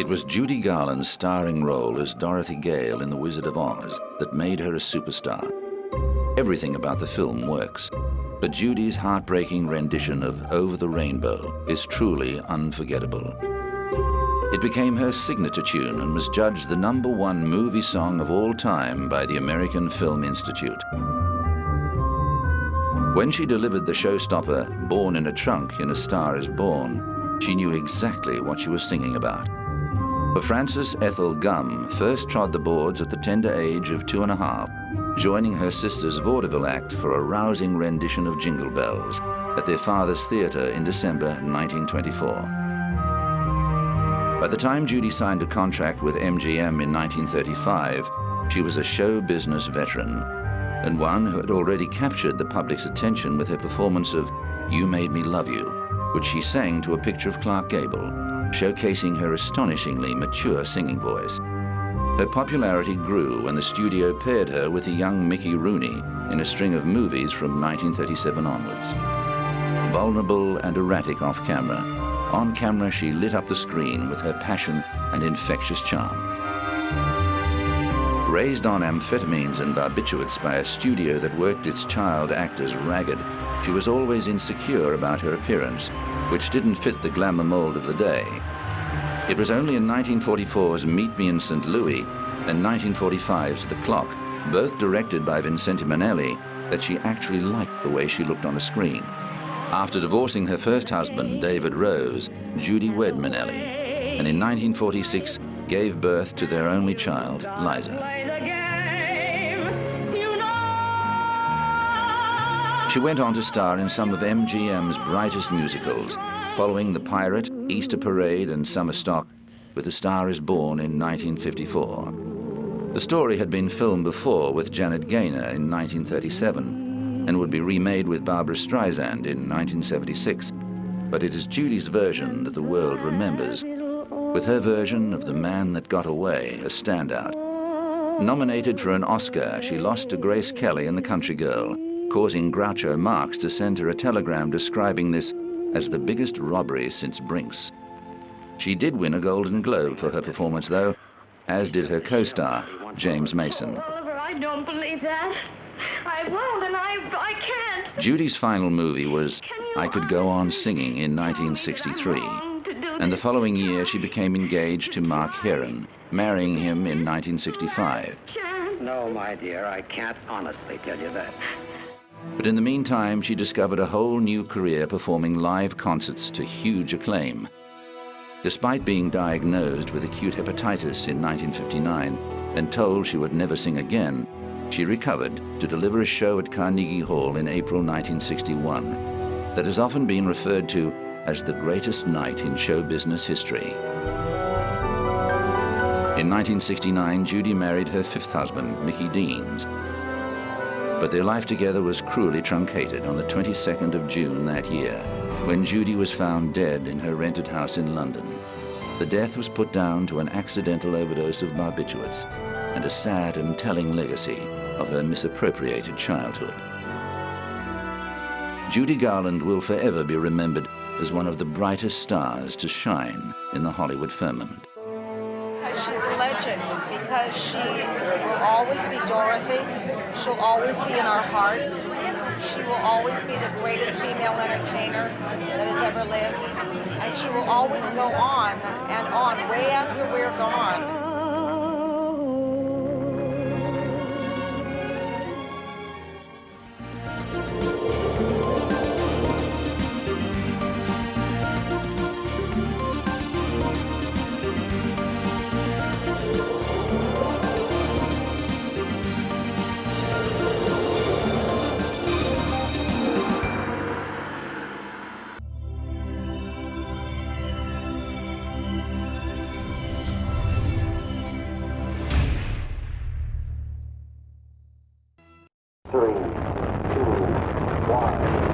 It was Judy Garland's starring role as Dorothy Gale in The Wizard of Oz that made her a superstar. Everything about the film works, but Judy's heartbreaking rendition of Over the Rainbow is truly unforgettable. It became her signature tune and was judged the #1 movie song of all time by the American Film Institute. When she delivered the showstopper, Born in a Trunk in A Star is Born, she knew exactly what she was singing about. But Frances Ethel Gum first trod the boards at the tender age of 2½, joining her sister's vaudeville act for a rousing rendition of Jingle Bells at their father's theater in December 1924. By the time Judy signed a contract with MGM in 1935, she was a show business veteran, and one who had already captured the public's attention with her performance of You Made Me Love You, which she sang to a picture of Clark Gable, showcasing her astonishingly mature singing voice. Her popularity grew when the studio paired her with the young Mickey Rooney in a string of movies from 1937 onwards. Vulnerable and erratic off-camera, on camera she lit up the screen with her passion and infectious charm. Raised on amphetamines and barbiturates by a studio that worked its child actors ragged, she was always insecure about her appearance, which didn't fit the glamour mold of the day. It was only in 1944's Meet Me in St. Louis and 1945's The Clock, both directed by Vincente Minnelli, that she actually liked the way she looked on the screen. After divorcing her first husband, David Rose, Judy wed Minnelli, and in 1946 gave birth to their only child, Liza. She went on to star in some of MGM's brightest musicals, following The Pirate, Easter Parade, and Summer Stock, with A Star is Born in 1954. The story had been filmed before with Janet Gaynor in 1937 and would be remade with Barbra Streisand in 1976, but it is Judy's version that the world remembers, with her version of The Man That Got Away a standout. Nominated for an Oscar, she lost to Grace Kelly in The Country Girl, causing Groucho Marx to send her a telegram describing this as the biggest robbery since Brinks. She did win a Golden Globe for her performance, though, as did her co-star, James Mason. Oliver, I don't believe that. I won't, and I can't. Judy's final movie was I Could Go On Singing in 1963, and the following year she became engaged to Mark Heron, marrying him in 1965. No, my dear, I can't honestly tell you that. But in the meantime, she discovered a whole new career performing live concerts to huge acclaim. Despite being diagnosed with acute hepatitis in 1959 and told she would never sing again, she recovered to deliver a show at Carnegie Hall in April 1961 that has often been referred to as the greatest night in show business history. In 1969, Judy married her fifth husband, Mickey Deans. But their life together was cruelly truncated on the 22nd of June that year, when Judy was found dead in her rented house in London. The death was put down to an accidental overdose of barbiturates and a sad and telling legacy of her misappropriated childhood. Judy Garland will forever be remembered as one of the brightest stars to shine in the Hollywood firmament. She's a legend because she will always be Dorothy. She'll always be in our hearts. She will always be the greatest female entertainer that has ever lived. And she will always go on and on, way after we're gone. Three, two, one.